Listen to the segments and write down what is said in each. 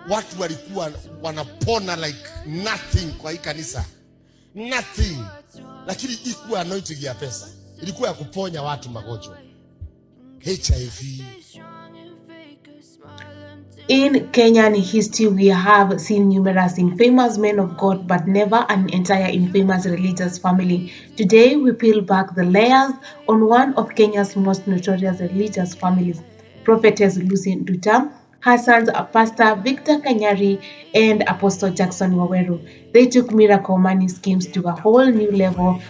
watu walikuwa wanapona like nothing kwa hii kanisa. Nothing. Lakini ikuwa anointing ya pesa. Ilikuwa ya kuponya watu magonjwa. HIV. In Kenyan history, we have seen numerous infamous men of God, but never an entire infamous religious family. Today, we peel back the layers on one of Kenya's most notorious religious families, Prophetess Lucy Nduta, her sons Pastor Victor Kanyari and Apostle Jackson Waweru. They took miracle money schemes to a whole new level,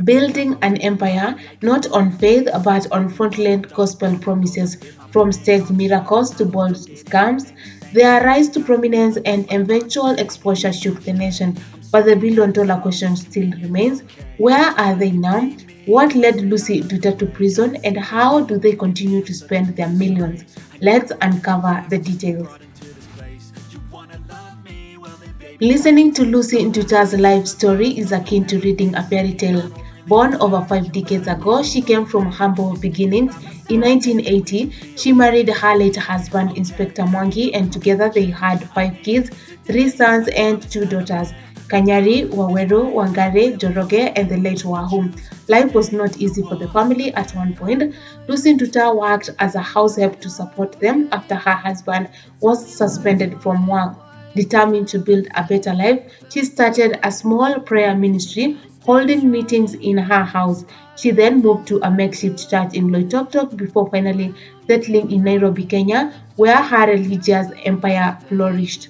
building an empire not on faith but on frontline gospel promises. From staged miracles to bold scams, their rise to prominence and eventual exposure shook the nation. But the billion-dollar question still remains: where are they now? What led Lucy Nduta to prison, and how do they continue to spend their millions? Let's uncover the details. Listening to Lucy Nduta's life story is akin to reading a fairy tale. Born over 5 decades ago, she came from humble beginnings. In 1980, she married her late husband, Inspector Mwangi, and together they had 5 kids, 3 sons and 2 daughters: Kanyari, Waweru, Wangare, Joroge, and the late Wahum. Life was not easy for the family at one point. Lucy Nduta worked as a house help to support them after her husband was suspended from work. Determined to build a better life, she started a small prayer ministry, holding meetings in her house. She then moved to a makeshift church in Loitoktok before finally settling in Nairobi, Kenya, where her religious empire flourished.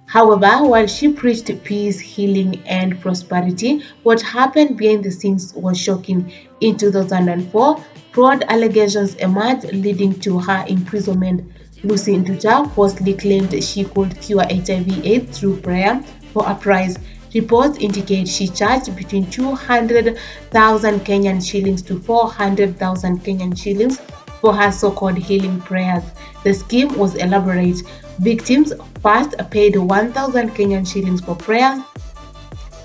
However, while she preached peace, healing, and prosperity, what happened behind the scenes was shocking. In 2004, fraud allegations emerged, leading to her imprisonment. Lucy Nduta falsely claimed she could cure HIV/AIDS through prayer for a price. Reports indicate she charged between 200,000 Kenyan shillings to 400,000 Kenyan shillings for her so-called healing prayers. The scheme was elaborate. Victims first paid 1,000 Kenyan shillings for prayers,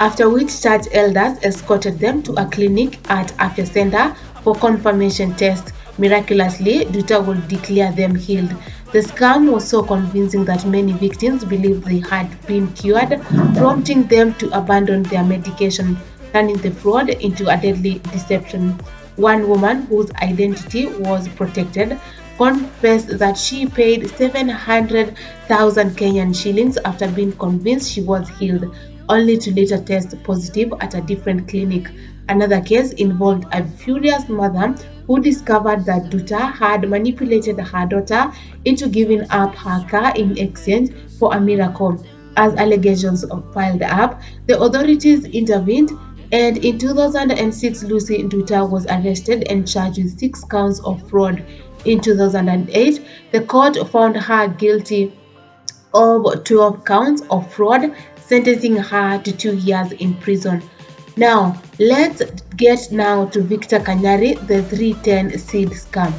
after which church elders escorted them to a clinic at Afya Center for confirmation tests. Miraculously, Nduta would declare them healed. The scam was so convincing that many victims believed they had been cured, prompting them to abandon their medication, turning the fraud into a deadly deception. One woman, whose identity was protected, confessed that she paid 700,000 Kenyan shillings after being convinced she was healed, only to later test positive at a different clinic. Another case involved a furious mother who discovered that Nduta had manipulated her daughter into giving up her car in exchange for a miracle. As allegations piled up, the authorities intervened, and in 2006, Lucy Nduta was arrested and charged with 6 counts of fraud. In 2008, the court found her guilty of 12 counts of fraud, sentencing her to 2 years in prison. Now, let's get now to Victor Kanyari, the 310 seed scam.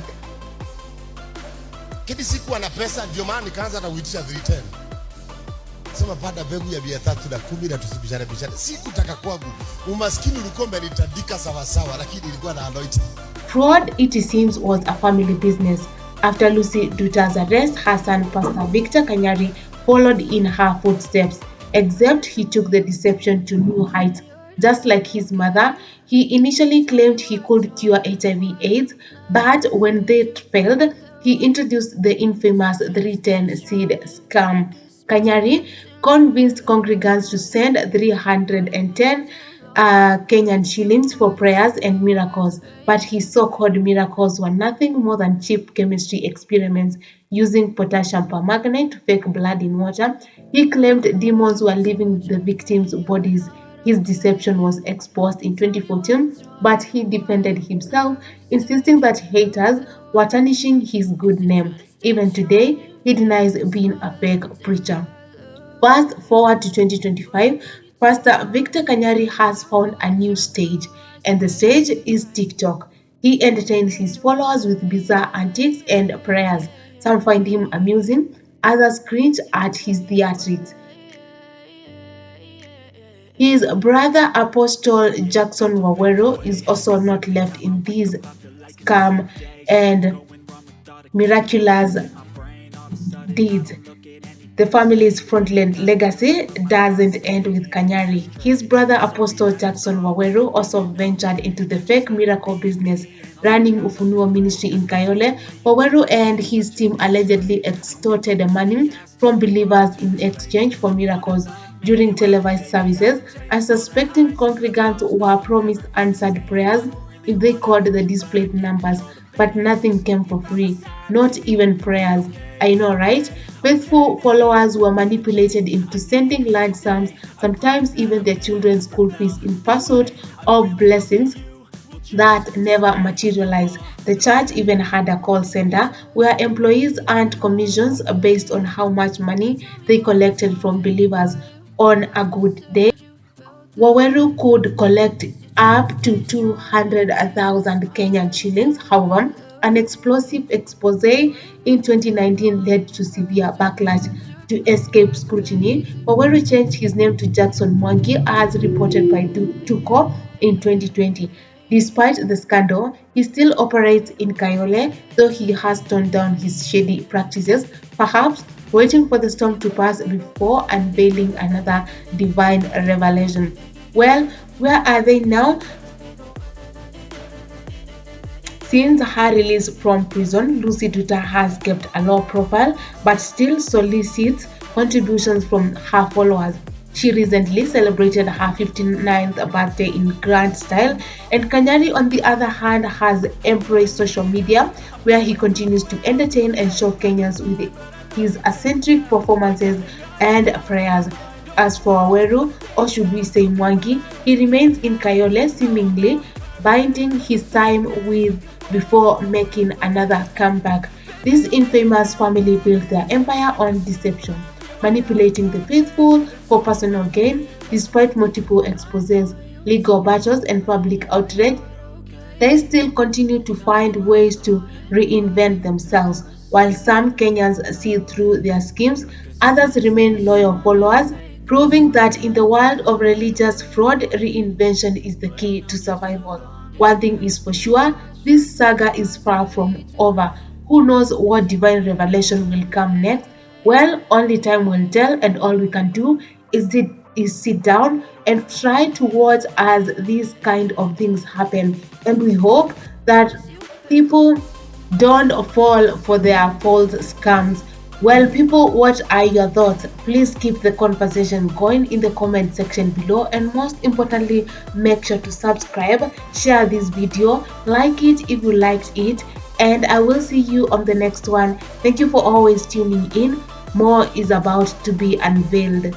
Kidi sikuwa na pesa, ndio maana nikaanza na uitisha 310. Sema pada mbegu ya 310 na tusibishane bishane. Sikutaka kwangu. Umaskini ulikuwa umenitandika sawa sawa, lakini ilikuwa na anointing. Fraud, it seems, was a family business. After Lucy Nduta's arrest, her son Pastor Victor Kanyari followed in her footsteps, except he took the deception to new heights. Just like his mother, he initially claimed he could cure HIV/AIDS, but when that failed, he introduced the infamous 310 seed scam. Kanyari convinced congregants to send 310 Kenyan shillings for prayers and miracles, but his so-called miracles were nothing more than cheap chemistry experiments using potassium permanganate to fake blood in water. He claimed demons were leaving the victims' bodies. His deception was exposed in 2014, but he defended himself, insisting that haters were tarnishing his good name. Even today, he denies being a fake preacher. Fast forward to 2025, Pastor Victor Kanyari has found a new stage, and the stage is TikTok. He entertains his followers with bizarre antics and prayers. Some find him amusing, others cringe at his theatrics. His brother Apostle Jackson Waweru is also not left in these scam and miraculous deeds. The family's frontline legacy doesn't end with Kanyari. His brother Apostle Jackson Waweru also ventured into the fake miracle business, running Ufunuo Ministry in Kayole. Waweru and his team allegedly extorted money from believers in exchange for miracles during televised services, and suspecting congregants were promised answered prayers if they called the displayed numbers, but nothing came for free, not even prayers. I know, right? Faithful followers were manipulated into sending large sums, sometimes even their children's school fees, in pursuit of blessings that never materialized. The church even had a call center where employees earned commissions based on how much money they collected from believers. On a good day, Waweru could collect up to 200,000 Kenyan shillings. However, an explosive expose in 2019 led to severe backlash. To escape scrutiny, Waweru changed his name to Jackson Mwangi, as reported by Tuko in 2020. Despite the scandal, he still operates in Kayole, though he has toned down his shady practices, perhaps waiting for the storm to pass before unveiling another divine revelation. Well, where are they now? Since her release from prison, Lucy Dutta has kept a low profile but still solicits contributions from her followers. She recently celebrated her 59th birthday in grand style, and Kanyari, on the other hand, has embraced social media, where he continues to entertain and shock Kenyans with his eccentric performances and prayers. As for Aweru, or should we say Mwangi, he remains in Kayole, seemingly biding his time with before making another comeback. This infamous family built their empire on deception, manipulating the faithful for personal gain. Despite multiple exposes, legal battles, and public outrage, they still continue to find ways to reinvent themselves. While some Kenyans see through their schemes, others remain loyal followers, proving that in the world of religious fraud, reinvention is the key to survival. One thing is for sure, this saga is far from over. Who knows what divine revelation will come next? Well, only time will tell, and all we can do is sit down and try to watch as these kind of things happen. And we hope that people don't fall for their false scams. Well, people, what are your thoughts? Please keep the conversation going in the comment section below, and most importantly, make sure to subscribe, share this video, like it if you liked it, and I will see you on the next one. Thank you for always tuning in. More is about to be unveiled.